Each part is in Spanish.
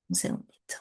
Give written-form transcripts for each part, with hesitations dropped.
Un segundito.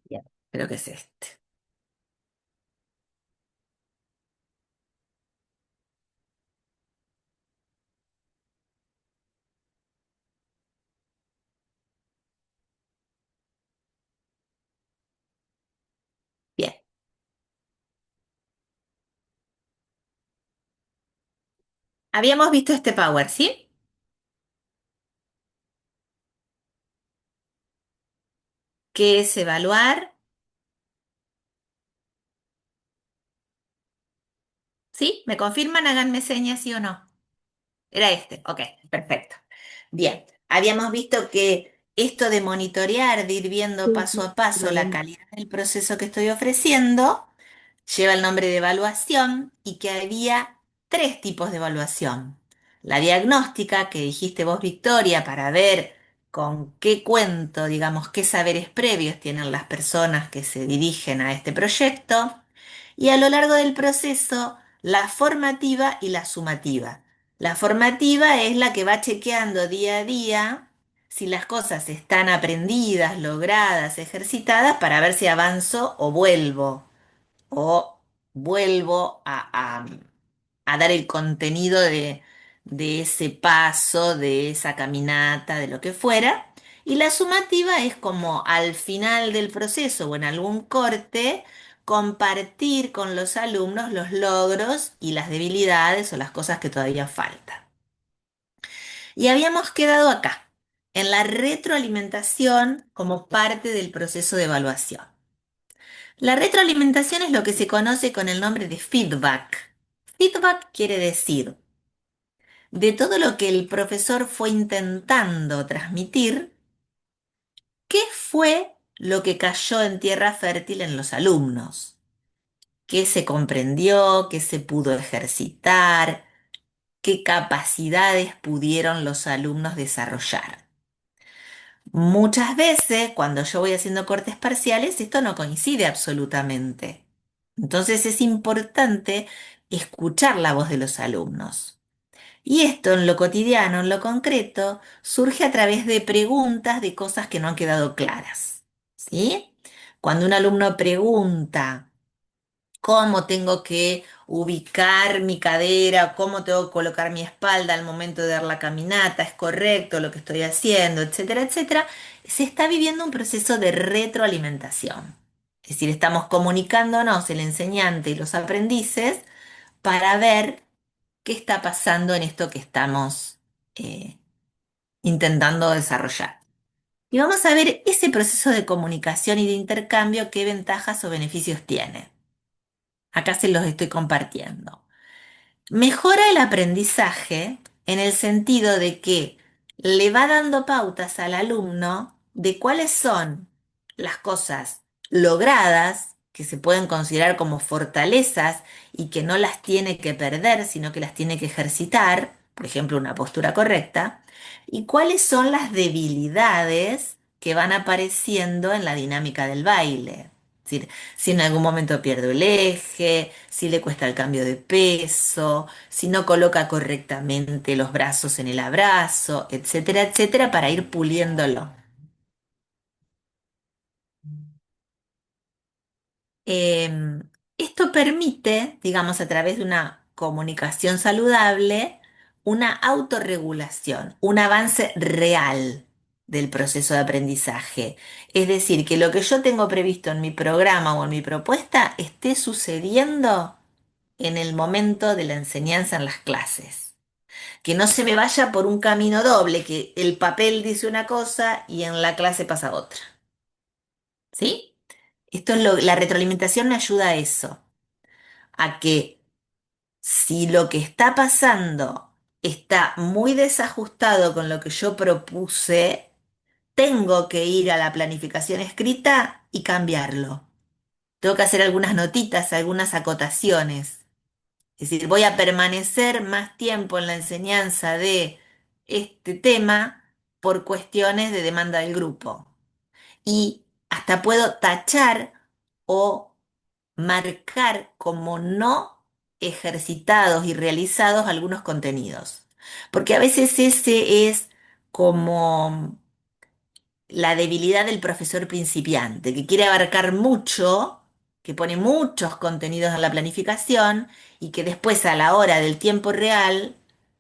Bien, creo que es este. Bien. Habíamos visto este power, ¿sí? Que es evaluar, ¿sí? ¿Me confirman? Háganme señas, ¿sí o no? Era este. Ok, perfecto. Bien. Habíamos visto que esto de monitorear, de ir viendo paso a paso la calidad del proceso que estoy ofreciendo, lleva el nombre de evaluación y que había tres tipos de evaluación. La diagnóstica, que dijiste vos, Victoria, para ver con qué cuento, digamos, qué saberes previos tienen las personas que se dirigen a este proyecto. Y a lo largo del proceso, la formativa y la sumativa. La formativa es la que va chequeando día a día si las cosas están aprendidas, logradas, ejercitadas, para ver si avanzo o vuelvo a dar el contenido de ese paso, de esa caminata, de lo que fuera. Y la sumativa es como al final del proceso o en algún corte, compartir con los alumnos los logros y las debilidades o las cosas que todavía faltan. Y habíamos quedado acá, en la retroalimentación como parte del proceso de evaluación. La retroalimentación es lo que se conoce con el nombre de feedback. Feedback quiere decir, de todo lo que el profesor fue intentando transmitir, ¿qué fue lo que cayó en tierra fértil en los alumnos? ¿Qué se comprendió? ¿Qué se pudo ejercitar? ¿Qué capacidades pudieron los alumnos desarrollar? Muchas veces, cuando yo voy haciendo cortes parciales, esto no coincide absolutamente. Entonces es importante escuchar la voz de los alumnos. Y esto en lo cotidiano, en lo concreto, surge a través de preguntas de cosas que no han quedado claras. ¿Sí? Cuando un alumno pregunta, cómo tengo que ubicar mi cadera, cómo tengo que colocar mi espalda al momento de dar la caminata, es correcto lo que estoy haciendo, etcétera, etcétera, se está viviendo un proceso de retroalimentación. Es decir, estamos comunicándonos el enseñante y los aprendices para ver qué está pasando en esto que estamos eh, intentando desarrollar. Y vamos a ver ese proceso de comunicación y de intercambio, qué ventajas o beneficios tiene. Acá se los estoy compartiendo. Mejora el aprendizaje en el sentido de que le va dando pautas al alumno de cuáles son las cosas logradas, que se pueden considerar como fortalezas y que no las tiene que perder, sino que las tiene que ejercitar, por ejemplo, una postura correcta, y cuáles son las debilidades que van apareciendo en la dinámica del baile. Es decir, si en algún momento pierde el eje, si le cuesta el cambio de peso, si no coloca correctamente los brazos en el abrazo, etcétera, etcétera, para ir puliéndolo. Esto permite, digamos, a través de una comunicación saludable, una autorregulación, un avance real del proceso de aprendizaje. Es decir, que lo que yo tengo previsto en mi programa o en mi propuesta esté sucediendo en el momento de la enseñanza en las clases. Que no se me vaya por un camino doble, que el papel dice una cosa y en la clase pasa otra. ¿Sí? La retroalimentación me ayuda a eso, a que si lo que está pasando está muy desajustado con lo que yo propuse, tengo que ir a la planificación escrita y cambiarlo. Tengo que hacer algunas notitas, algunas acotaciones. Es decir, voy a permanecer más tiempo en la enseñanza de este tema por cuestiones de demanda del grupo. Y hasta puedo tachar o marcar como no ejercitados y realizados algunos contenidos. Porque a veces ese es como la debilidad del profesor principiante, que quiere abarcar mucho, que pone muchos contenidos en la planificación y que después a la hora del tiempo real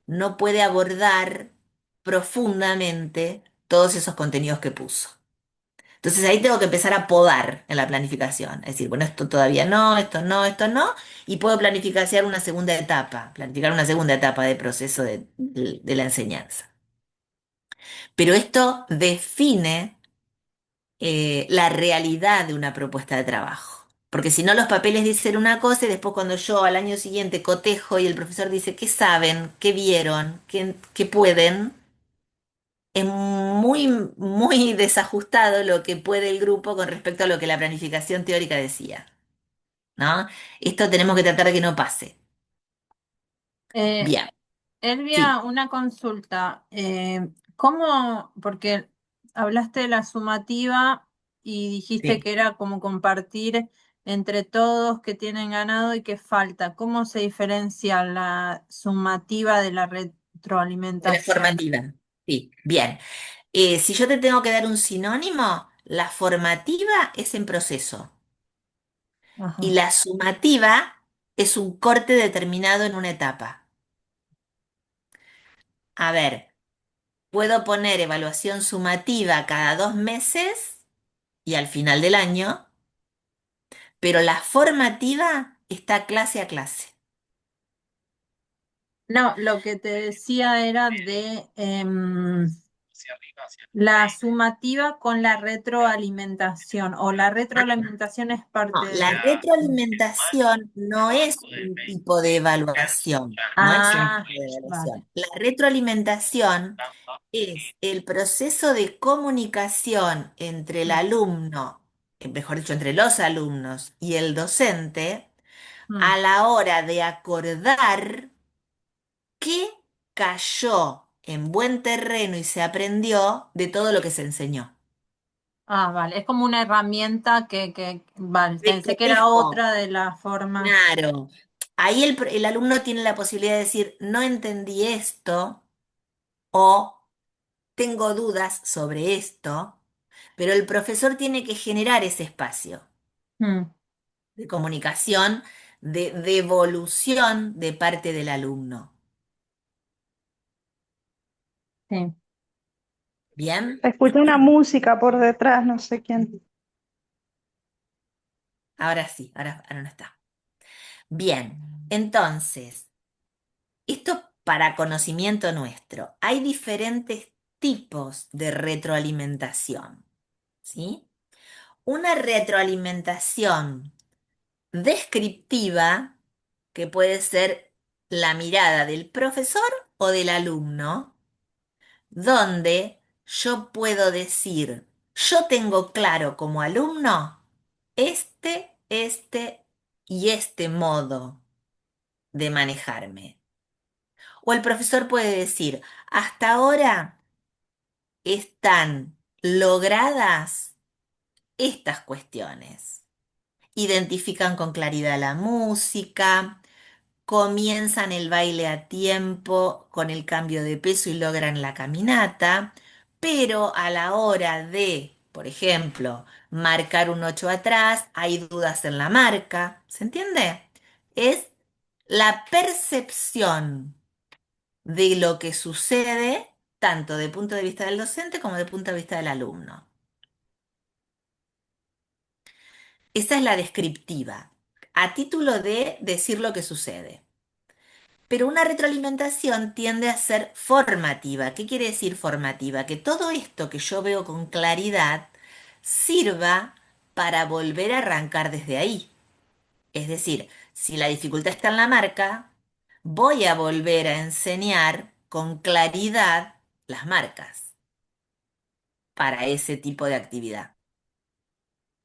no puede abordar profundamente todos esos contenidos que puso. Entonces ahí tengo que empezar a podar en la planificación. Es decir, bueno, esto todavía no, esto no, esto no, y puedo planificar una segunda etapa de proceso de la enseñanza. Pero esto define la realidad de una propuesta de trabajo. Porque si no, los papeles dicen una cosa y después cuando yo al año siguiente cotejo y el profesor dice qué saben, qué vieron, qué pueden, es muy, muy desajustado lo que puede el grupo con respecto a lo que la planificación teórica decía, ¿no? Esto tenemos que tratar de que no pase. Eh, Bien, Elvia, sí, una consulta. ¿Cómo? Porque hablaste de la sumativa y dijiste sí. que era como compartir entre todos que tienen ganado y que falta. ¿Cómo se diferencia la sumativa de la De la retroalimentación? formativa. Sí, bien. Si yo te tengo que dar un sinónimo, la formativa es en proceso. Y Ajá. la sumativa es un corte determinado en una etapa. A ver, puedo poner evaluación sumativa cada 2 meses y al final del año, pero la formativa está clase a clase. No, lo que te decía era de la sumativa con la retroalimentación, o la retroalimentación es parte No, la de... retroalimentación no es un tipo de evaluación, no es un Ah, tipo de vale. evaluación. La retroalimentación es el proceso de comunicación entre el Mm, alumno, mejor dicho, entre los alumnos y el docente mm. a la hora de acordar qué cayó en buen terreno y se aprendió de todo lo que se enseñó. Ah, vale. Es como una herramienta vale, De pensé que era cotejo, otra de las formas. claro. Ahí el alumno tiene la posibilidad de decir, no entendí esto o tengo dudas sobre esto, pero el profesor tiene que generar ese espacio Mm, de comunicación, de devolución de parte del alumno. sí. ¿Bien? Se escucha una música por detrás, no sé quién. Ahora sí, ahora no está. Bien, entonces, esto para conocimiento nuestro. Hay diferentes tipos de retroalimentación, ¿sí? Una retroalimentación descriptiva, que puede ser la mirada del profesor o del alumno, donde yo puedo decir, yo tengo claro como alumno este y este modo de manejarme. O el profesor puede decir, hasta ahora están logradas estas cuestiones. Identifican con claridad la música, comienzan el baile a tiempo con el cambio de peso y logran la caminata, pero a la hora de, por ejemplo, marcar un 8 atrás, hay dudas en la marca. ¿Se entiende? Es la percepción de lo que sucede, tanto de punto de vista del docente como de punto de vista del alumno. Esa es la descriptiva, a título de decir lo que sucede. Pero una retroalimentación tiende a ser formativa. ¿Qué quiere decir formativa? Que todo esto que yo veo con claridad sirva para volver a arrancar desde ahí. Es decir, si la dificultad está en la marca, voy a volver a enseñar con claridad las marcas para ese tipo de actividad.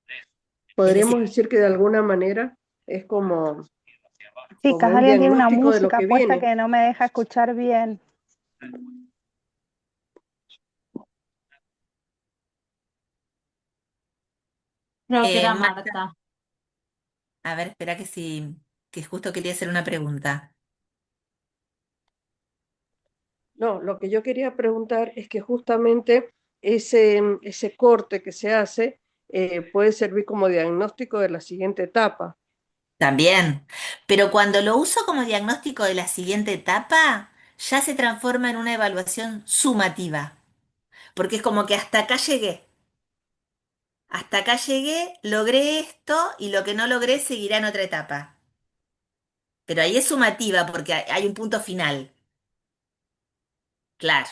Es Podríamos decir, decir que de alguna manera es como Chicas, un alguien tiene una diagnóstico de lo música que puesta viene. que no me deja escuchar bien. Creo que era Marta, Marta. a ver, espera que sí, que justo quería hacer una pregunta. No, lo que yo quería preguntar es que justamente ese corte que se hace puede servir como diagnóstico de la siguiente etapa. También, pero cuando lo uso como diagnóstico de la siguiente etapa, ya se transforma en una evaluación sumativa, porque es como que hasta acá llegué, logré esto y lo que no logré seguirá en otra etapa. Pero ahí es sumativa porque hay un punto final, claro.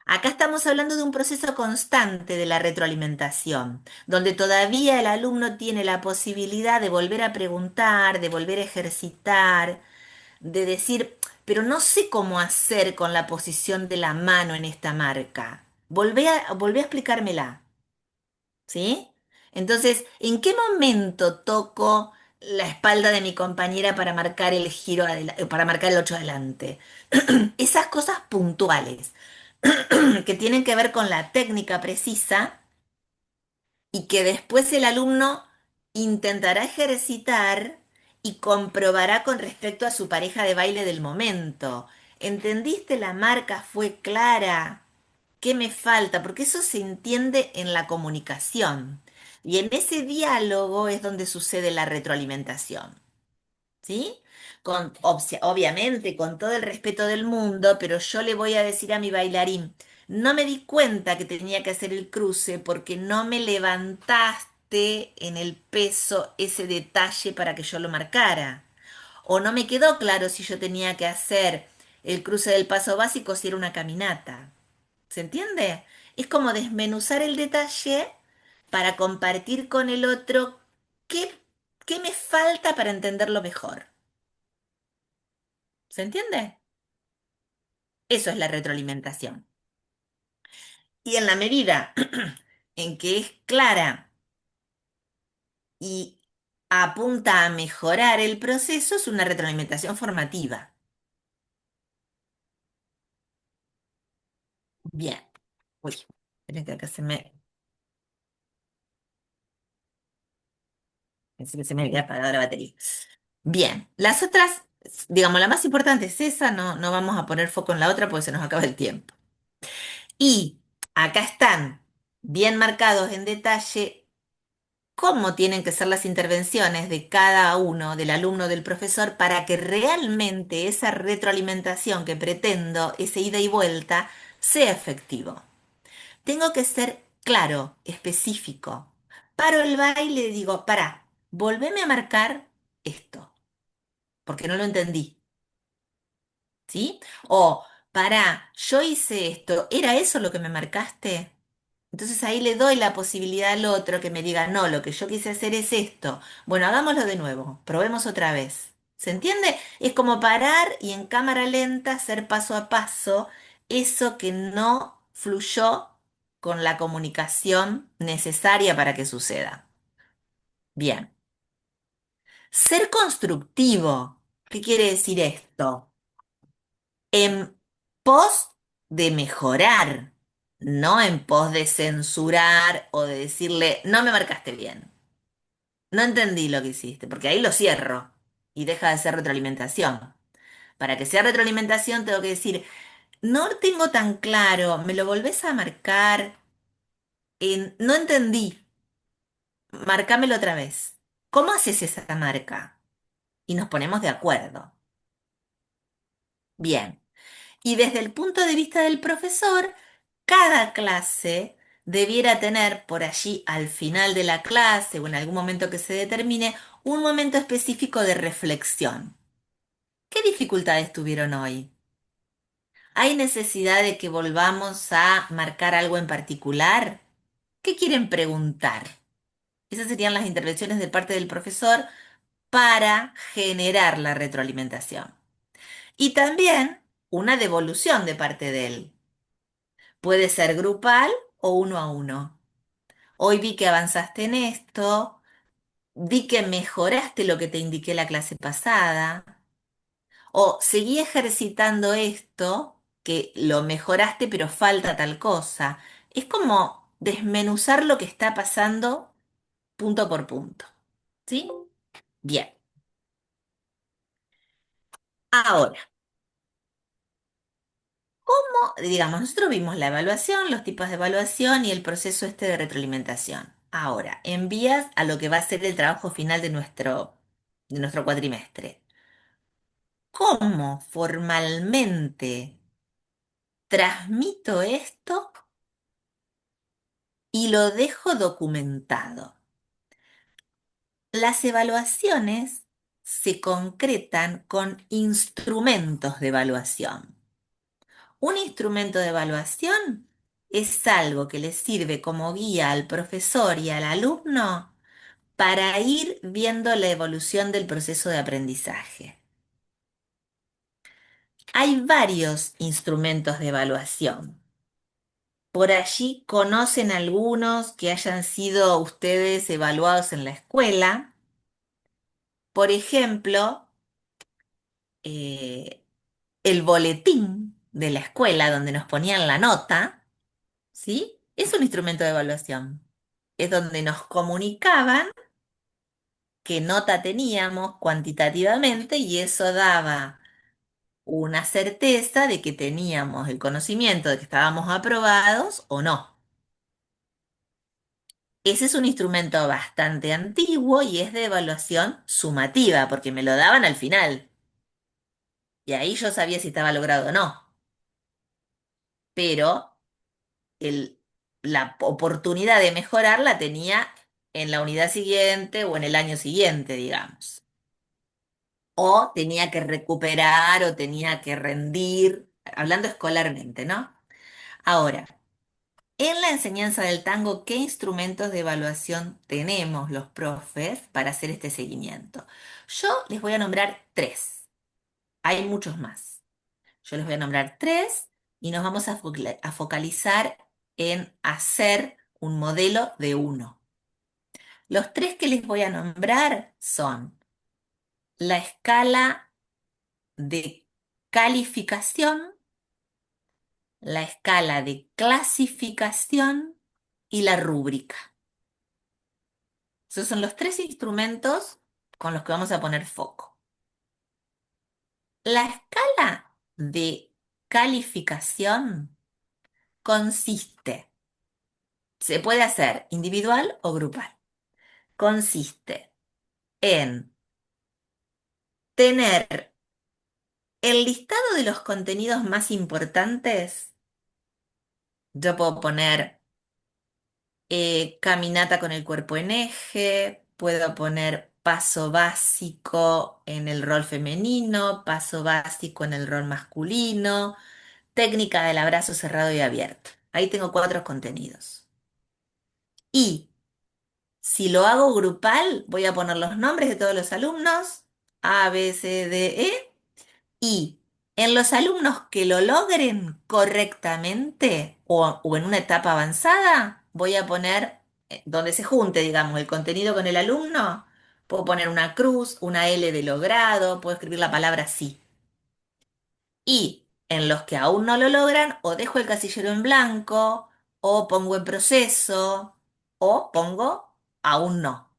Acá estamos hablando de un proceso constante de la retroalimentación, donde todavía el alumno tiene la posibilidad de volver a preguntar, de volver a ejercitar, de decir, pero no sé cómo hacer con la posición de la mano en esta marca. Volvé a explicármela, ¿sí? Entonces, ¿en qué momento toco la espalda de mi compañera para marcar el giro para marcar el 8 adelante? Esas cosas puntuales que tienen que ver con la técnica precisa y que después el alumno intentará ejercitar y comprobará con respecto a su pareja de baile del momento. ¿Entendiste? La marca fue clara. ¿Qué me falta? Porque eso se entiende en la comunicación. Y en ese diálogo es donde sucede la retroalimentación. ¿Sí? Obviamente, con todo el respeto del mundo, pero yo le voy a decir a mi bailarín, no me di cuenta que tenía que hacer el cruce porque no me levantaste en el peso ese detalle para que yo lo marcara. O no me quedó claro si yo tenía que hacer el cruce del paso básico si era una caminata. ¿Se entiende? Es como desmenuzar el detalle para compartir con el otro qué, qué me falta para entenderlo mejor. ¿Se entiende? Eso es la retroalimentación. Y en la medida en que es clara y apunta a mejorar el proceso, es una retroalimentación formativa. Bien. Uy, esperen que acá pensé que se me había apagado la batería. Bien, las otras, digamos, la más importante es esa, no vamos a poner foco en la otra porque se nos acaba el tiempo. Y acá están bien marcados en detalle cómo tienen que ser las intervenciones de cada uno, del alumno, del profesor, para que realmente esa retroalimentación que pretendo, ese ida y vuelta, sea efectivo. Tengo que ser claro, específico. Paro el baile y digo, para, volveme a marcar esto, porque no lo entendí, ¿sí? O, para, yo hice esto, ¿era eso lo que me marcaste? Entonces ahí le doy la posibilidad al otro que me diga, no, lo que yo quise hacer es esto. Bueno, hagámoslo de nuevo, probemos otra vez. ¿Se entiende? Es como parar y en cámara lenta hacer paso a paso eso que no fluyó con la comunicación necesaria para que suceda. Bien. Ser constructivo. ¿Qué quiere decir esto? En pos de mejorar, no en pos de censurar o de decirle, no me marcaste bien, no entendí lo que hiciste, porque ahí lo cierro y deja de ser retroalimentación. Para que sea retroalimentación tengo que decir, no tengo tan claro, me lo volvés a marcar, no entendí, marcámelo otra vez. ¿Cómo haces esa marca? Y nos ponemos de acuerdo. Bien. Y desde el punto de vista del profesor, cada clase debiera tener por allí al final de la clase o en algún momento que se determine un momento específico de reflexión. ¿Qué dificultades tuvieron hoy? ¿Hay necesidad de que volvamos a marcar algo en particular? ¿Qué quieren preguntar? Esas serían las intervenciones de parte del profesor para generar la retroalimentación. Y también una devolución de parte de él. Puede ser grupal o uno a uno. Hoy vi que avanzaste en esto, vi que mejoraste lo que te indiqué la clase pasada, o seguí ejercitando esto, que lo mejoraste pero falta tal cosa. Es como desmenuzar lo que está pasando punto por punto. ¿Sí? Bien. Ahora, digamos, nosotros vimos la evaluación, los tipos de evaluación y el proceso este de retroalimentación. Ahora, en vías a lo que va a ser el trabajo final de nuestro cuatrimestre. ¿Cómo formalmente transmito esto y lo dejo documentado? Las evaluaciones se concretan con instrumentos de evaluación. Un instrumento de evaluación es algo que le sirve como guía al profesor y al alumno para ir viendo la evolución del proceso de aprendizaje. Hay varios instrumentos de evaluación. Por allí conocen algunos que hayan sido ustedes evaluados en la escuela. Por ejemplo, eh, el boletín de la escuela donde nos ponían la nota, ¿sí? Es un instrumento de evaluación. Es donde nos comunicaban qué nota teníamos cuantitativamente y eso daba una certeza de que teníamos el conocimiento de que estábamos aprobados o no. Ese es un instrumento bastante antiguo y es de evaluación sumativa, porque me lo daban al final. Y ahí yo sabía si estaba logrado o no. Pero la oportunidad de mejorar la tenía en la unidad siguiente o en el año siguiente, digamos. O tenía que recuperar o tenía que rendir, hablando escolarmente, ¿no? Ahora, en la enseñanza del tango, ¿qué instrumentos de evaluación tenemos los profes para hacer este seguimiento? Yo les voy a nombrar tres. Hay muchos más. Yo les voy a nombrar tres y nos vamos a focalizar en hacer un modelo de uno. Los tres que les voy a nombrar son la escala de calificación, la escala de clasificación y la rúbrica. Esos son los tres instrumentos con los que vamos a poner foco. La escala de calificación consiste, se puede hacer individual o grupal, consiste en tener el listado de los contenidos más importantes. Yo puedo poner caminata con el cuerpo en eje, puedo poner paso básico en el rol femenino, paso básico en el rol masculino, técnica del abrazo cerrado y abierto. Ahí tengo cuatro contenidos. Y si lo hago grupal, voy a poner los nombres de todos los alumnos, A, B, C, D, E, y en los alumnos que lo logren correctamente o en una etapa avanzada, voy a poner, donde se junte, digamos, el contenido con el alumno, puedo poner una cruz, una L de logrado, puedo escribir la palabra sí. Y en los que aún no lo logran, o dejo el casillero en blanco, o pongo en proceso, o pongo aún no.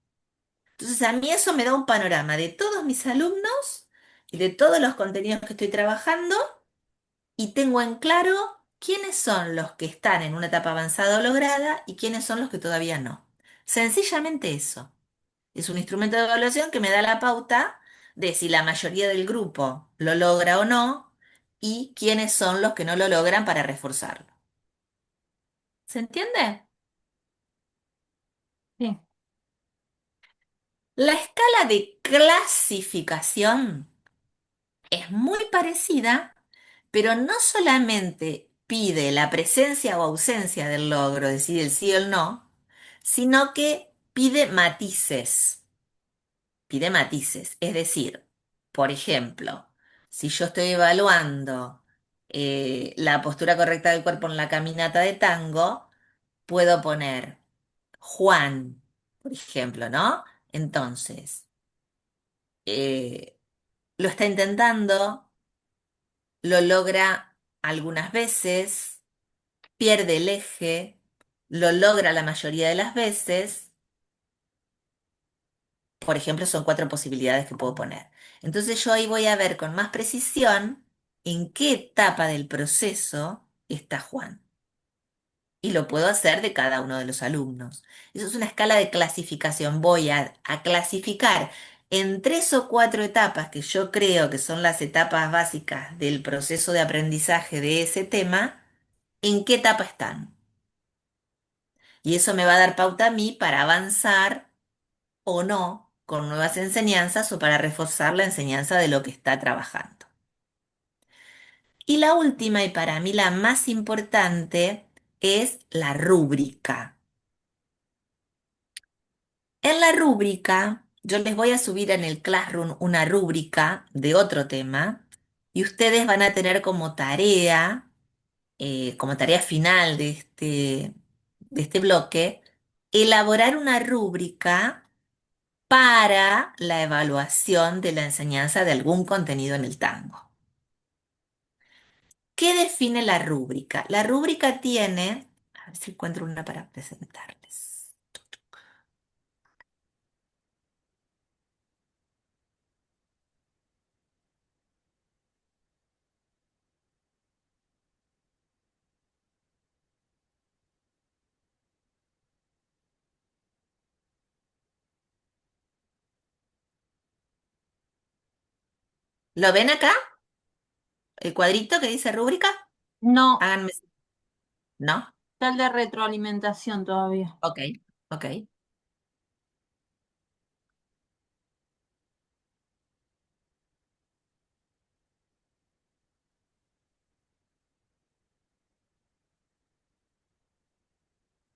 Entonces a mí eso me da un panorama de todos mis alumnos y de todos los contenidos que estoy trabajando y tengo en claro quiénes son los que están en una etapa avanzada o lograda y quiénes son los que todavía no. Sencillamente eso. Es un instrumento de evaluación que me da la pauta de si la mayoría del grupo lo logra o no y quiénes son los que no lo logran para reforzarlo. ¿Se entiende? Sí. La escala de clasificación es muy parecida, pero no solamente pide la presencia o ausencia del logro, es decir, el sí o el no, sino que pide matices. Pide matices. Es decir, por ejemplo, si yo estoy evaluando la postura correcta del cuerpo en la caminata de tango, puedo poner Juan, por ejemplo, ¿no? Entonces, lo está intentando, lo logra algunas veces, pierde el eje, lo logra la mayoría de las veces. Por ejemplo, son cuatro posibilidades que puedo poner. Entonces yo ahí voy a ver con más precisión en qué etapa del proceso está Juan. Y lo puedo hacer de cada uno de los alumnos. Eso es una escala de clasificación. Voy a clasificar en tres o cuatro etapas que yo creo que son las etapas básicas del proceso de aprendizaje de ese tema, en qué etapa están. Y eso me va a dar pauta a mí para avanzar o no con nuevas enseñanzas o para reforzar la enseñanza de lo que está trabajando. Y la última, y para mí la más importante, es la rúbrica. En la rúbrica, yo les voy a subir en el Classroom una rúbrica de otro tema y ustedes van a tener como tarea final de este bloque, elaborar una rúbrica para la evaluación de la enseñanza de algún contenido en el tango. ¿Qué define la rúbrica? La rúbrica tiene, a ver si encuentro una para presentarles. ¿Lo ven acá? ¿El cuadrito que dice rúbrica? No, Háganme. ¿No? está el de retroalimentación todavía. Ok, ok.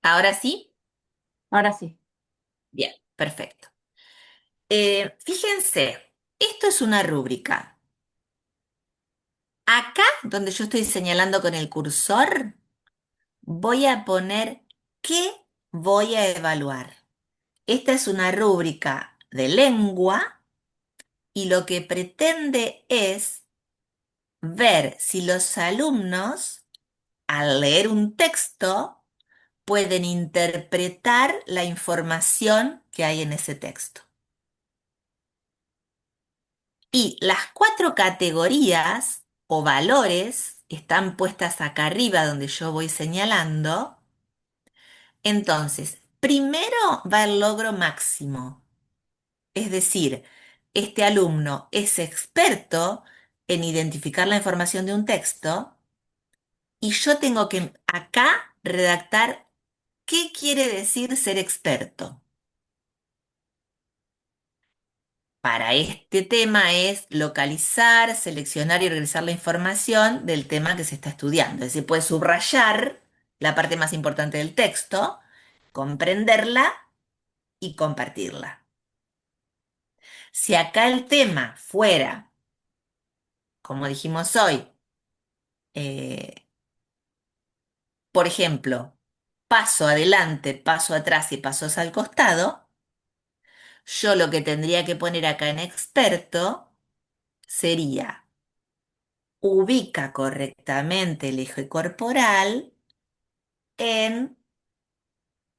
¿Ahora sí? Ahora sí. Bien, perfecto. Fíjense, esto es una rúbrica. Acá, donde yo estoy señalando con el cursor, voy a poner qué voy a evaluar. Esta es una rúbrica de lengua y lo que pretende es ver si los alumnos, al leer un texto, pueden interpretar la información que hay en ese texto. Y las cuatro categorías o valores están puestas acá arriba donde yo voy señalando. Entonces, primero va el logro máximo. Es decir, este alumno es experto en identificar la información de un texto y yo tengo que acá redactar qué quiere decir ser experto. Para este tema es localizar, seleccionar y organizar la información del tema que se está estudiando. Es decir, puede subrayar la parte más importante del texto, comprenderla y compartirla. Si acá el tema fuera, como dijimos hoy, eh, por ejemplo, paso adelante, paso atrás y pasos al costado, yo lo que tendría que poner acá en experto sería ubica correctamente el eje corporal en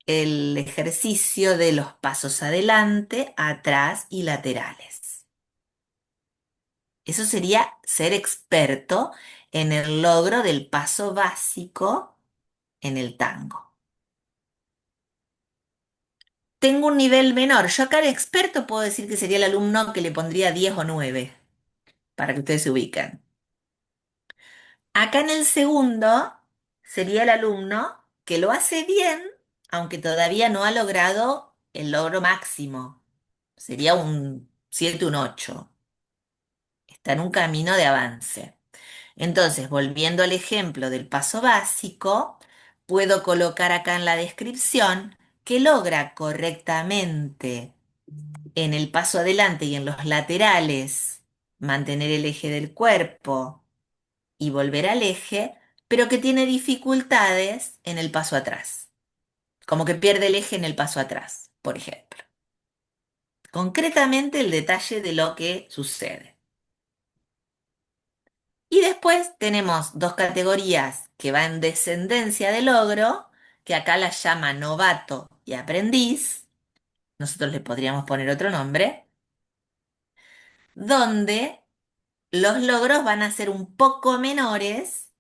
el ejercicio de los pasos adelante, atrás y laterales. Eso sería ser experto en el logro del paso básico en el tango. Tengo un nivel menor. Yo acá de experto puedo decir que sería el alumno que le pondría 10 o 9, para que ustedes se ubiquen. Acá en el segundo sería el alumno que lo hace bien, aunque todavía no ha logrado el logro máximo. Sería un 7, un 8. está en un camino de avance. Entonces, volviendo al ejemplo del paso básico, puedo colocar acá en la descripción que logra correctamente en el paso adelante y en los laterales mantener el eje del cuerpo y volver al eje, pero que tiene dificultades en el paso atrás, como que pierde el eje en el paso atrás, por ejemplo. Concretamente el detalle de lo que sucede. Y después tenemos dos categorías que van en descendencia de logro, que acá las llama novato y aprendiz. Nosotros le podríamos poner otro nombre, donde los logros van a ser un poco menores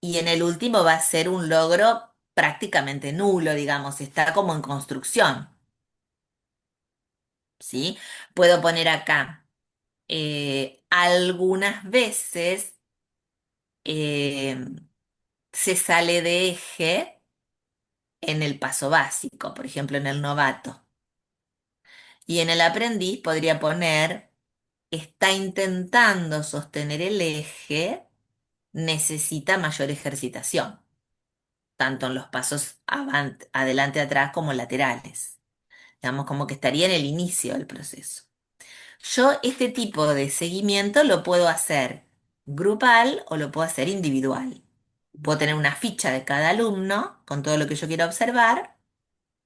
y en el último va a ser un logro prácticamente nulo, digamos, está como en construcción, ¿sí? Puedo poner acá algunas veces eh, se sale de eje en el paso básico, por ejemplo, en el novato. Y en el aprendiz podría poner, está intentando sostener el eje, necesita mayor ejercitación, tanto en los pasos adelante, atrás como laterales. Digamos, como que estaría en el inicio del proceso. Yo este tipo de seguimiento lo puedo hacer grupal o lo puedo hacer individual. Puedo tener una ficha de cada alumno con todo lo que yo quiera observar,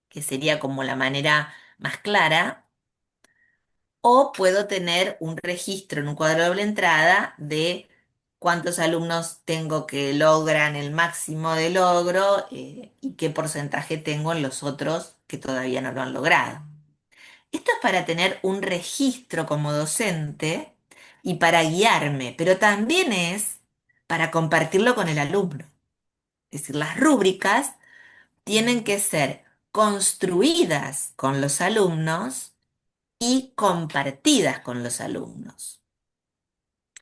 que sería como la manera más clara, o puedo tener un registro en un cuadro de doble entrada de cuántos alumnos tengo que logran el máximo de logro y qué porcentaje tengo en los otros que todavía no lo han logrado. Esto es para tener un registro como docente y para guiarme, pero también es para compartirlo con el alumno. Es decir, las rúbricas tienen que ser construidas con los alumnos y compartidas con los alumnos.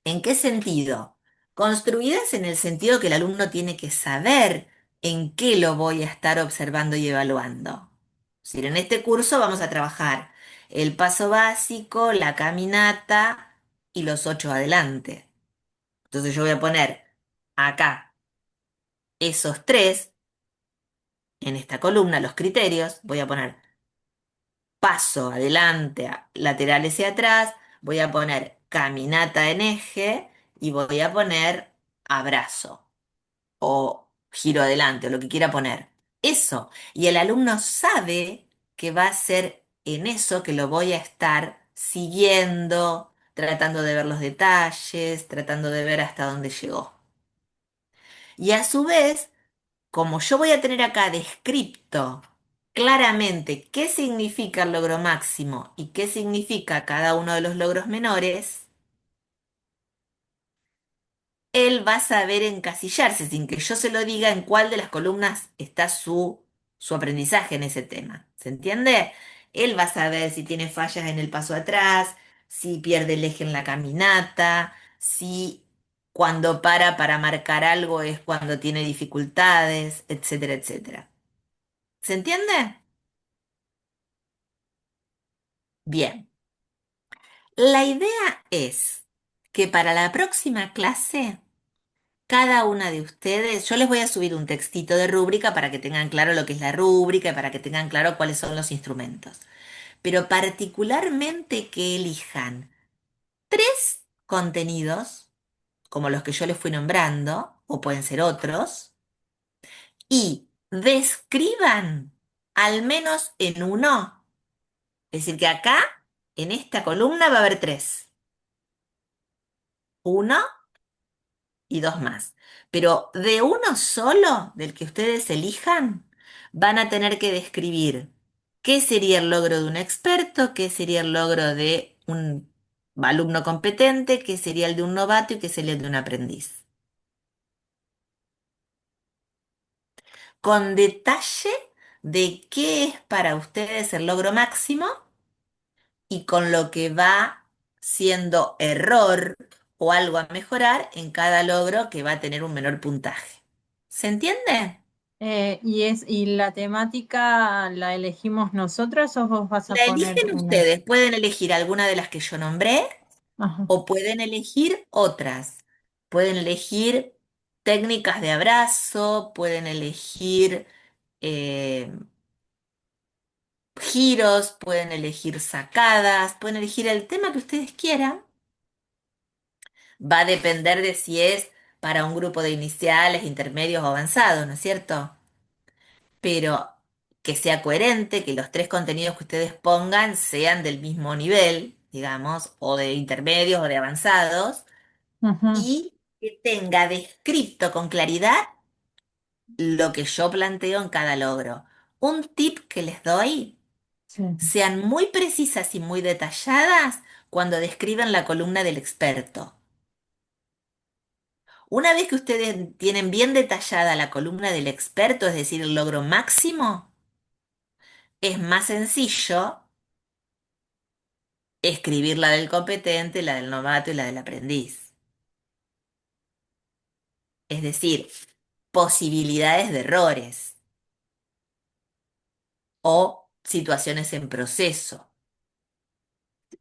¿En qué sentido? Construidas en el sentido que el alumno tiene que saber en qué lo voy a estar observando y evaluando. Es decir, en este curso vamos a trabajar el paso básico, la caminata y los 8 adelante. Entonces yo voy a poner acá esos tres en esta columna, los criterios, voy a poner paso adelante, lateral hacia atrás, voy a poner caminata en eje y voy a poner abrazo o giro adelante o lo que quiera poner. Eso. Y el alumno sabe que va a ser en eso que lo voy a estar siguiendo, tratando de ver los detalles, tratando de ver hasta dónde llegó. Y a su vez, como yo voy a tener acá descripto claramente qué significa el logro máximo y qué significa cada uno de los logros menores, él va a saber encasillarse sin que yo se lo diga en cuál de las columnas está su aprendizaje en ese tema. ¿Se entiende? Él va a saber si tiene fallas en el paso atrás, si pierde el eje en la caminata, si cuando para marcar algo es cuando tiene dificultades, etcétera, etcétera. ¿Se entiende? Bien. La idea es que para la próxima clase, cada una de ustedes, yo les voy a subir un textito de rúbrica para que tengan claro lo que es la rúbrica y para que tengan claro cuáles son los instrumentos. Pero particularmente que elijan tres contenidos, como los que yo les fui nombrando, o pueden ser otros, y describan al menos en uno. Es decir, que acá, en esta columna, va a haber tres. Uno y dos más. Pero de uno solo, del que ustedes elijan, van a tener que describir qué sería el logro de un experto, qué sería el logro de un alumno competente, qué sería el de un novato y qué sería el de un aprendiz. Con detalle de qué es para ustedes el logro máximo y con lo que va siendo error o algo a mejorar en cada logro que va a tener un menor puntaje. ¿Se entiende? ¿Y la temática la elegimos nosotros o vos vas a La poner eligen una? ustedes, pueden elegir alguna de las que yo nombré Ajá. O pueden elegir otras. Pueden elegir técnicas de abrazo, pueden elegir eh, giros, pueden elegir sacadas, pueden elegir el tema que ustedes quieran. Va a depender de si es para un grupo de iniciales, intermedios o avanzados, ¿no es cierto? Pero que sea coherente, que los tres contenidos que ustedes pongan sean del mismo nivel, digamos, o de intermedios o de avanzados, Ujú. y que tenga descrito con claridad lo que yo planteo en cada logro. Un tip que les doy: Sí. sean muy precisas y muy detalladas cuando describen la columna del experto. Una vez que ustedes tienen bien detallada la columna del experto, es decir, el logro máximo, es más sencillo escribir la del competente, la del novato y la del aprendiz. Es decir, posibilidades de errores o situaciones en proceso.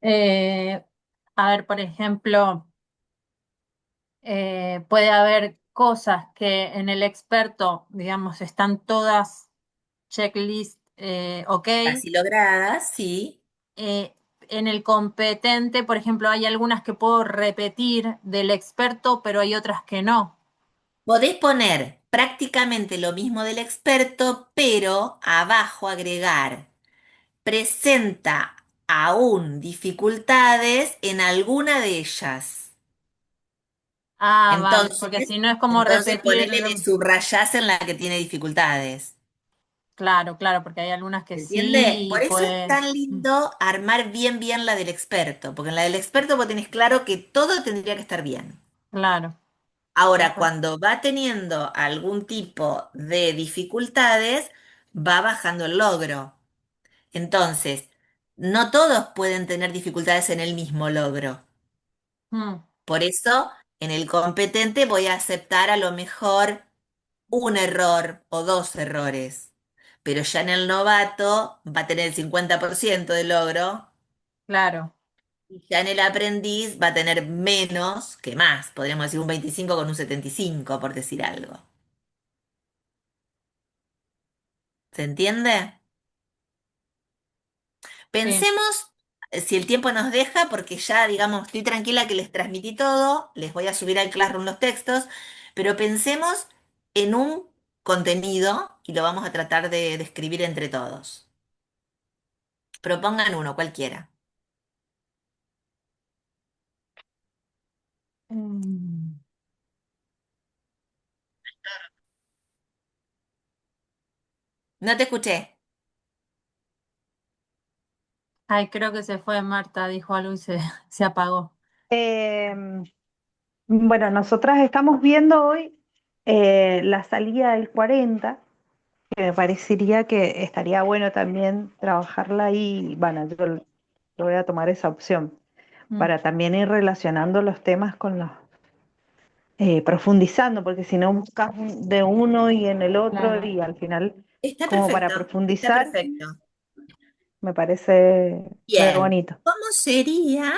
Eh, a ver, por ejemplo, puede haber cosas que en el experto, digamos, están todas checklist, ok. Casi logradas, sí. Eh, en el competente, por ejemplo, hay algunas que puedo repetir del experto, pero hay otras que no. Podés poner prácticamente lo mismo del experto, pero abajo agregar: presenta aún dificultades en alguna de ellas. Ah, vale, Entonces, porque si no es como entonces repetir, ponele, le subrayás en la que tiene dificultades. claro, claro, porque hay algunas que ¿Se entiende? sí Por y eso es puede, tan lindo armar bien la del experto, porque en la del experto vos tenés claro que todo tendría que estar bien. claro. Ahora, Ajá. cuando va teniendo algún tipo de dificultades, va bajando el logro. Entonces, no todos pueden tener dificultades en el mismo logro. Mm, Por eso, en el competente voy a aceptar a lo mejor un error o dos errores. Pero ya en el novato va a tener el 50% de logro, claro, y ya en el aprendiz va a tener menos que más. Podríamos decir un 25 con un 75, por decir algo. ¿Se entiende? sí. Pensemos, si el tiempo nos deja, porque ya, digamos, estoy tranquila que les transmití todo, les voy a subir al Classroom los textos, pero pensemos en un contenido y lo vamos a tratar de escribir entre todos. Propongan uno, cualquiera. Mm. No te escuché. Ay, creo que se fue Marta, dijo algo y se apagó. Em, bueno, nosotras estamos viendo hoy la salida del 40, que me parecería que estaría bueno también trabajarla ahí. Bueno, yo voy a tomar esa opción Mm, para también ir relacionando los temas con los, profundizando, porque si no buscas de uno y en el otro claro. y al final, Está como para perfecto, está profundizar, perfecto. me parece re Bien, bonito. ¿cómo sería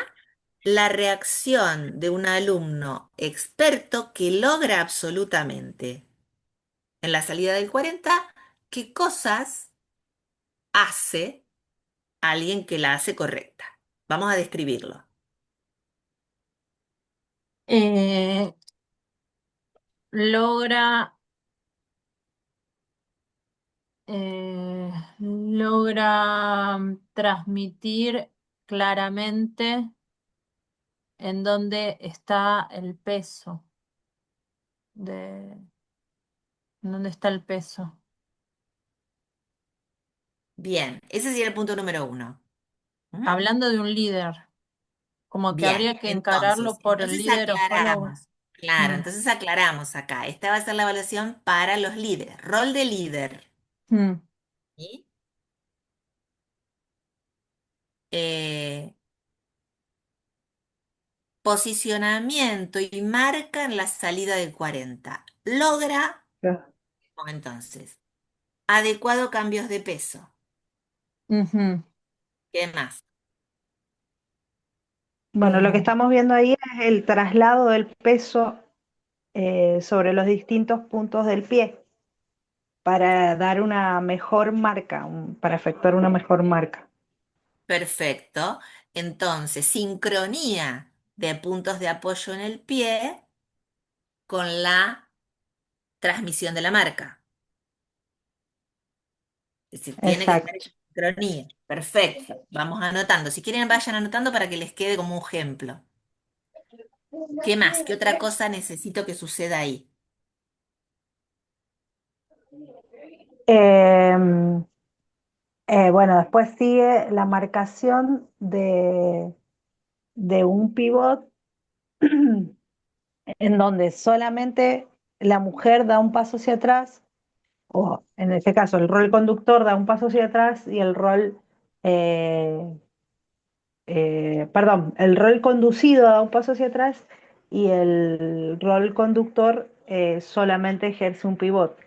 la reacción de un alumno experto que logra absolutamente en la salida del 40? ¿Qué cosas hace alguien que la hace correcta? Vamos a describirlo. Eh, logra, logra transmitir claramente en dónde está el peso de, en dónde está el peso. Bien, ese sería el punto número uno. ¿Mm? Hablando de un líder, como que Bien, habría que entonces, encararlo por el líder o follower. aclaramos. Claro, Mm, entonces aclaramos acá. Esta va a ser la evaluación para los líderes. Rol de líder. mm, ¿Sí? Eh, posicionamiento y marca en la salida del 40. Logra, entonces, adecuado cambios de peso. ujú. ¿Qué más? Bueno, lo que estamos viendo ahí es el traslado del peso sobre los distintos puntos del pie para dar una mejor marca, para efectuar una mejor marca. Perfecto. Entonces, sincronía de puntos de apoyo en el pie con la transmisión de la marca. Es decir, tiene que estar en Exacto. sincronía. Perfecto. Vamos anotando. Si quieren, vayan anotando para que les quede como un ejemplo. ¿Qué más? ¿Qué otra cosa necesito que suceda ahí? Em, bueno, después sigue la marcación de un pivot en donde solamente la mujer da un paso hacia atrás, o en este caso el rol conductor da un paso hacia atrás y el rol, eh, perdón, el rol conducido da un paso hacia atrás y el rol conductor solamente ejerce un pivot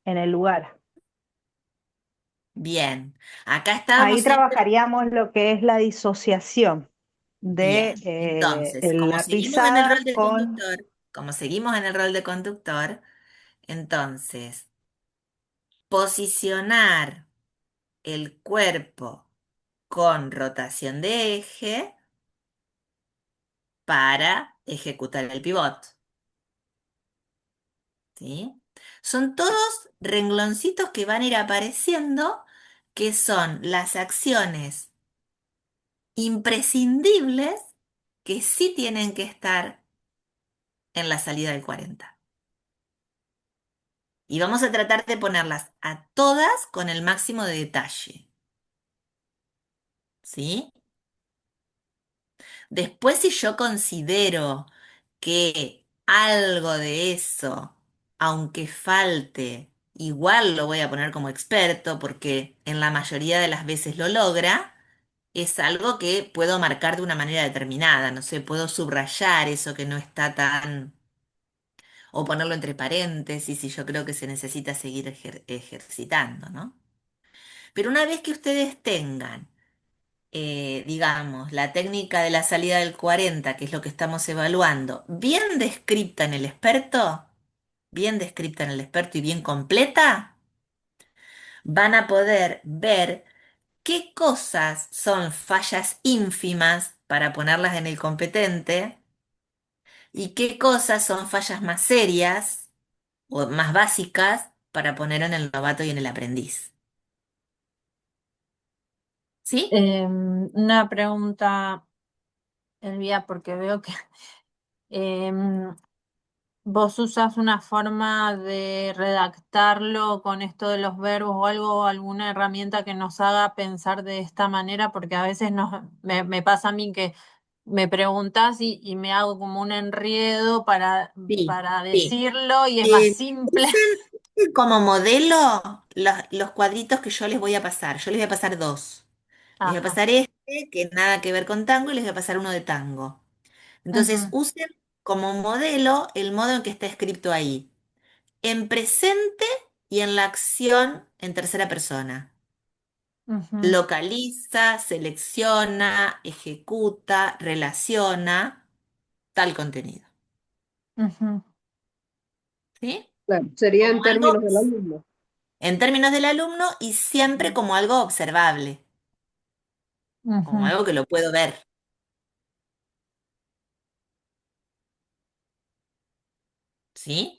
en el lugar. Bien. Acá Ahí estábamos en... trabajaríamos lo que es la disociación de Bien. Entonces, como la seguimos en el pisada rol de con... conductor, como seguimos en el rol de conductor, entonces, posicionar el cuerpo con rotación de eje para ejecutar el pivot. ¿Sí? Son todos rengloncitos que van a ir apareciendo, que son las acciones imprescindibles que sí tienen que estar en la salida del 40. Y vamos a tratar de ponerlas a todas con el máximo de detalle. ¿Sí? Después, si yo considero que algo de eso, aunque falte, igual lo voy a poner como experto porque en la mayoría de las veces lo logra, es algo que puedo marcar de una manera determinada. No sé, puedo subrayar eso que no está tan, o ponerlo entre paréntesis si yo creo que se necesita seguir ejercitando, ¿no? Pero una vez que ustedes tengan digamos, la técnica de la salida del 40, que es lo que estamos evaluando, bien descrita en el experto, bien descrita en el experto y bien completa, van a poder ver qué cosas son fallas ínfimas para ponerlas en el competente y qué cosas son fallas más serias o más básicas para poner en el novato y en el aprendiz. ¿Sí? Una pregunta, Elvia, porque veo que em, vos usas una forma de redactarlo con esto de los verbos o algo, alguna herramienta que nos haga pensar de esta manera, porque a veces me pasa a mí que me preguntas y me hago como un enredo Sí, para sí. decirlo y es más simple. Usen como modelo los cuadritos que yo les voy a pasar. Yo les voy a pasar dos. Les voy a Ajá. pasar este, que nada que ver con tango, y les voy a pasar uno de tango. Entonces, Ujú, usen como modelo el modo en que está escrito ahí. En presente y en la acción en tercera persona. ujú, Localiza, selecciona, ejecuta, relaciona tal contenido. ujú, ¿Sí? Claro, sería Como en algo términos del alumno. en términos del alumno y siempre como algo observable, como ujú. algo que lo puedo ver. ¿Sí?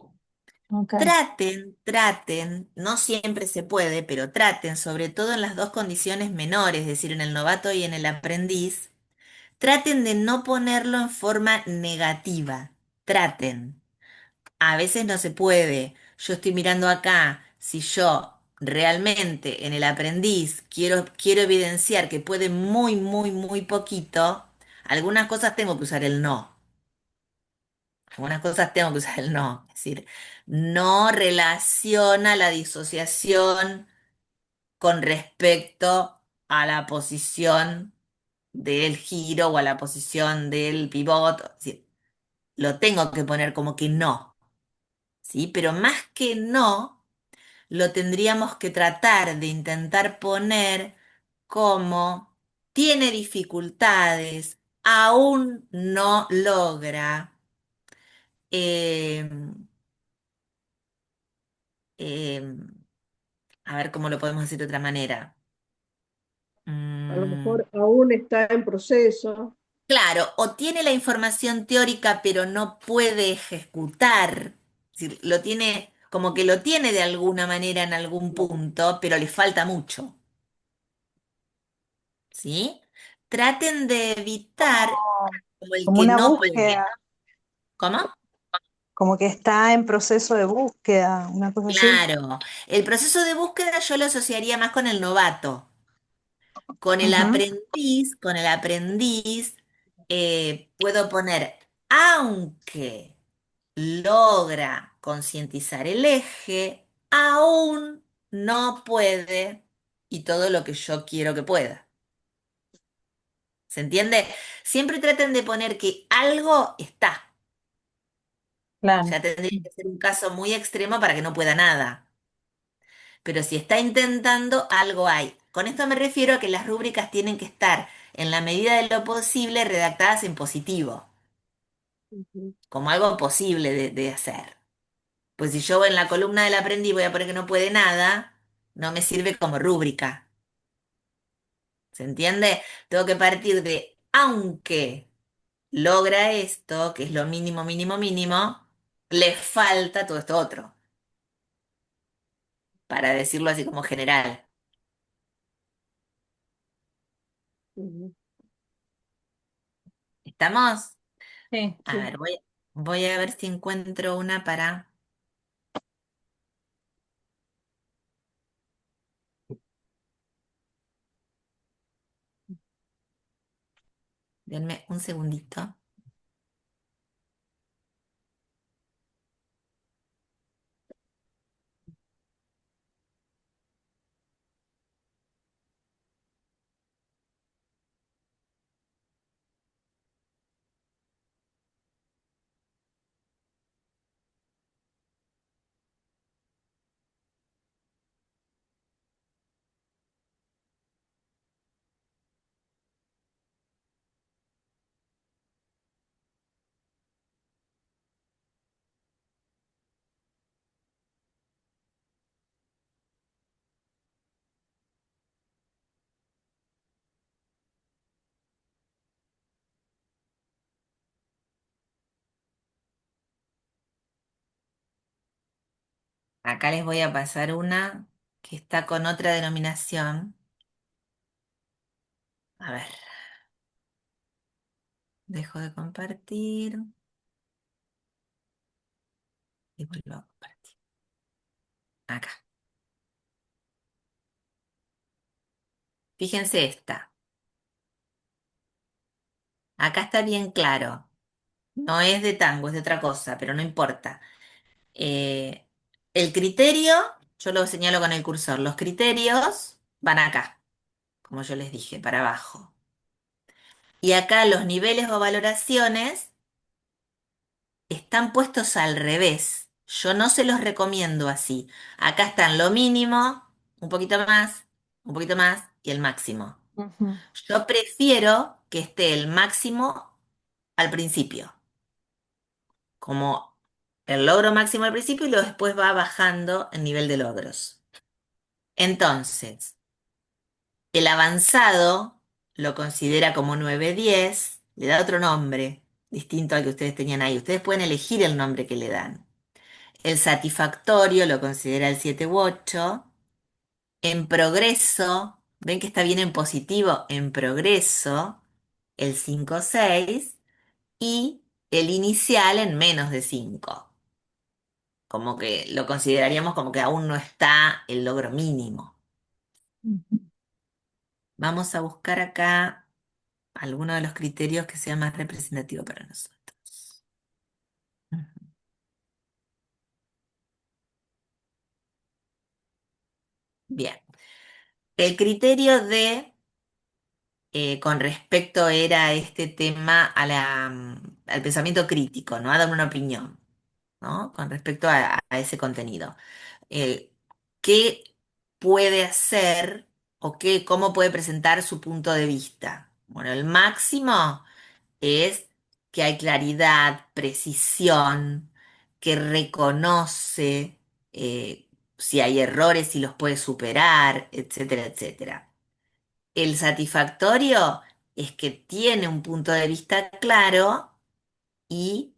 Ok. Traten, no siempre se puede, pero traten, sobre todo en las dos condiciones menores, es decir, en el novato y en el aprendiz, traten de no ponerlo en forma negativa. Traten. A veces no se puede. Yo estoy mirando acá, si yo realmente en el aprendiz quiero evidenciar que puede muy, muy, muy poquito, algunas cosas tengo que usar el no. Algunas cosas tengo que usar el no. Es decir, no relaciona la disociación con respecto a la posición del giro o a la posición del pivot. Es decir, lo tengo que poner como que no, ¿sí? Pero más que no, lo tendríamos que tratar de intentar poner como tiene dificultades, aún no logra, eh, eh, a ver cómo lo podemos decir de otra manera. A lo Mm, mejor aún está en proceso. claro, o tiene la información teórica pero no puede ejecutar. Es decir, lo tiene, como que lo tiene de alguna manera en algún punto, pero le falta mucho, ¿sí? Traten de evitar como el Como que una no puede. búsqueda, ¿Cómo? como que está en proceso de búsqueda, una cosa así. Claro, el proceso de búsqueda yo lo asociaría más con el novato. Ujú. Con el aprendiz, puedo poner, aunque logra concientizar el eje, aún no puede y todo lo que yo quiero que pueda. ¿Se entiende? Siempre traten de poner que algo está. Claro, Ya tendría que ser un caso muy extremo para que no pueda nada. Pero si está intentando, algo hay. Con esto me refiero a que las rúbricas tienen que estar, en la medida de lo posible, redactadas en positivo, Ujú, como algo posible de hacer. Pues si yo en la columna del aprendí voy a poner que no puede nada, no me sirve como rúbrica. ¿Se entiende? Tengo que partir de, aunque logra esto, que es lo mínimo, mínimo, mínimo, le falta todo esto otro, para decirlo así como general. ujú. ¿Estamos? sí. A Sí. ver, voy a ver si encuentro una para... Denme un segundito. Acá les voy a pasar una que está con otra denominación. A ver, dejo de compartir y vuelvo a compartir. Acá. Fíjense esta. Acá está bien claro. No es de tango, es de otra cosa, pero no importa. Eh, el criterio, yo lo señalo con el cursor. Los criterios van acá, como yo les dije, para abajo. Y acá los niveles o valoraciones están puestos al revés. Yo no se los recomiendo así. Acá están lo mínimo, un poquito más y el máximo. Ujú, Yo prefiero que esté el máximo al principio, como el logro máximo al principio y luego después va bajando el nivel de logros. Entonces, el avanzado lo considera como 9-10, le da otro nombre distinto al que ustedes tenían ahí. Ustedes pueden elegir el nombre que le dan. El satisfactorio lo considera el 7 u 8. En progreso, ven que está bien en positivo, en progreso, el 5 o 6. Y el inicial en menos de 5. Como que lo consideraríamos como que aún no está el logro mínimo. ujú. Vamos a buscar acá alguno de los criterios que sea más representativo para nosotros. Ujú. Bien. El criterio de con respecto era este tema al pensamiento crítico, ¿no? A dar una opinión, ¿no? Con respecto a ese contenido. Eh, ¿Qué puede hacer o cómo puede presentar su punto de vista? Bueno, el máximo es que hay claridad, precisión, que reconoce si hay errores y los puede superar, etcétera, etcétera. El satisfactorio es que tiene un punto de vista claro y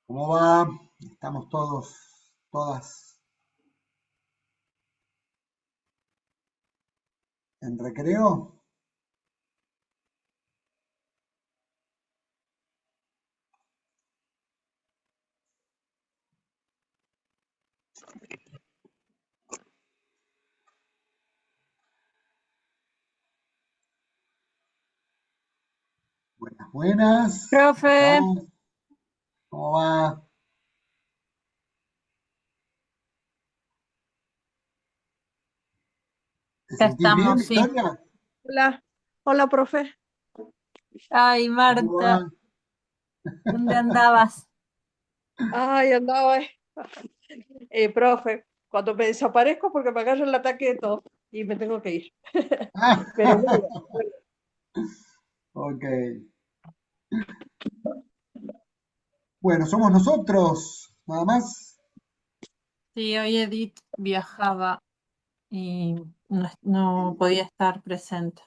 ¿Cómo va? Estamos todos, todas en recreo. Buenas. Profe, ¿Estamos? ¿Cómo va? ¿Te ya sentís bien, estamos, sí. Victoria? Hola, hola, profe. Ay, ¿Cómo Marta, va? ¿dónde andabas? Ay, andaba, profe, cuando me desaparezco porque me agarra el ataque de todo y me tengo que ir. Ah, Pero bueno, ok. Bueno, somos nosotros, nada más. Sí, hoy Edith viajaba y no podía estar presente.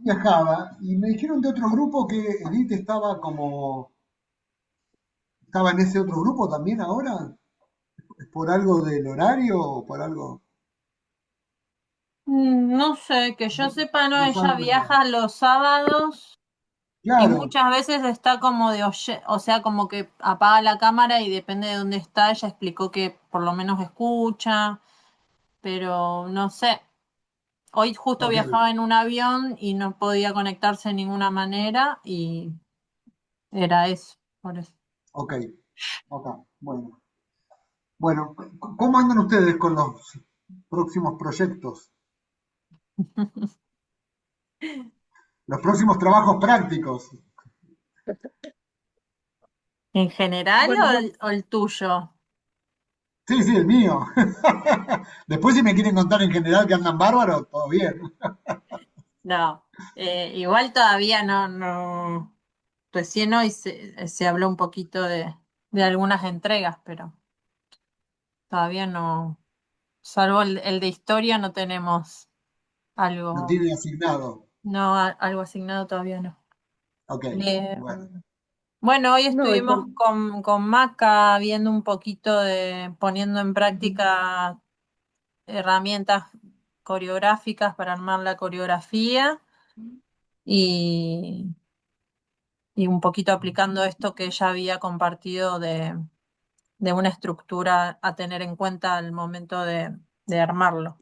Viajaba y me dijeron de otro grupo que Edith estaba en ese otro grupo también ahora. ¿Es por algo del horario o por algo? No sé, que yo sepa, no, No ella saben nada. viaja los sábados y Claro, muchas veces está como o sea, como que apaga la cámara y depende de dónde está, ella explicó que por lo menos escucha, pero no sé. Hoy justo ok, viajaba en un avión y no podía conectarse de ninguna manera y era eso, por eso. ok, ok, bueno. Bueno, ¿cómo andan ustedes con los próximos proyectos? Los próximos trabajos prácticos. ¿En general bueno, o el tuyo? Sí, sí, el mío. Después si me quieren contar en general que andan bárbaros, todo bien. No, igual todavía no, recién hoy se habló un poquito de algunas entregas, pero todavía no, salvo el de historia no tenemos No algo, tienen asignado. no, algo asignado todavía no. Ok, Eh, bueno, bueno, hoy no, estuvimos con Maca viendo un poquito poniendo en práctica herramientas coreográficas para armar la coreografía y, y un poquito aplicando esto que ella había compartido de una estructura a tener en cuenta al momento de armarlo.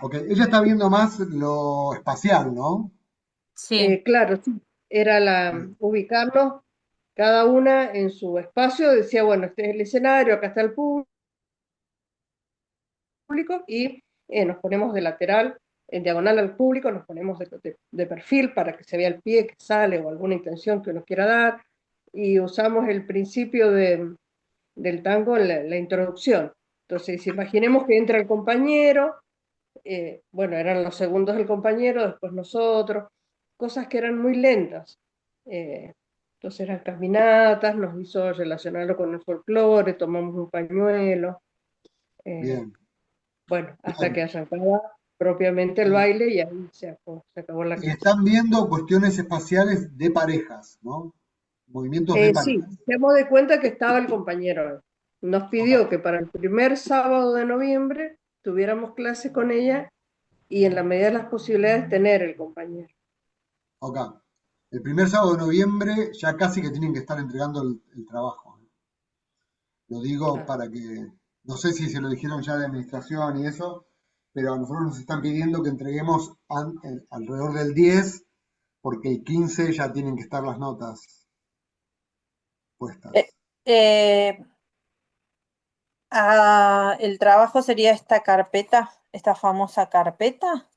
ok. Ella está viendo más lo espacial, ¿no? Sí, claro, sí, era Bien, ubicarnos cada una en su espacio, decía, bueno, este es el escenario, acá está el público y nos ponemos de lateral, en diagonal al público, nos ponemos de perfil para que se vea el pie que sale o alguna intención que uno quiera dar y usamos el principio del tango en la introducción. Entonces, imaginemos que entra el compañero, bueno, eran los segundos del compañero, después nosotros, cosas que eran muy lentas. Eh, entonces eran caminatas, nos hizo relacionarlo con el folclore, tomamos un pañuelo, eh, bien, bueno, hasta que bien. arrancaba propiamente el Y, baile y ahí se acabó la y clase. están viendo cuestiones espaciales de parejas, ¿no? Movimientos de Sí, parejas. se de cuenta que estaba el compañero. Nos Ok, pidió que para el primer sábado de noviembre tuviéramos clase con ella y en la medida de las posibilidades tener el compañero. ok. El primer sábado de noviembre ya casi que tienen que estar entregando el trabajo. Lo digo Ah, para que, no sé si se lo dijeron ya de administración y eso, pero a nosotros nos están pidiendo que entreguemos alrededor del 10, porque el 15 ya tienen que estar las notas Eh, puestas. eh, el trabajo sería esta carpeta, esta famosa carpeta.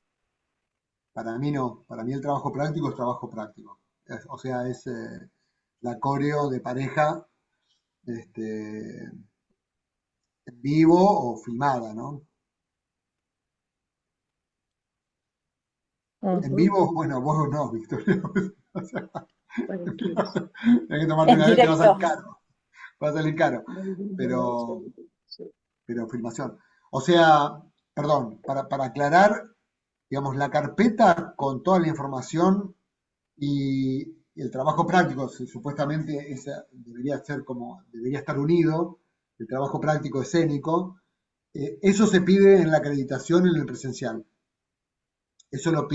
Para mí no, para mí el trabajo práctico es trabajo práctico. O sea, es la coreo de pareja este, en vivo o filmada, ¿no? En ujú. vivo, bueno, vos no, Victoria. O sea, Bueno, aquí, tenés que tomarte En una vez, te va a salir directo. caro. Va a salir caro. sí, Pero sí. pero filmación. O sea, perdón, para aclarar, digamos, la carpeta con toda la información y el trabajo práctico, supuestamente debería ser como, debería estar unido, el trabajo práctico escénico, eso se pide en la acreditación en el presencial. Eso lo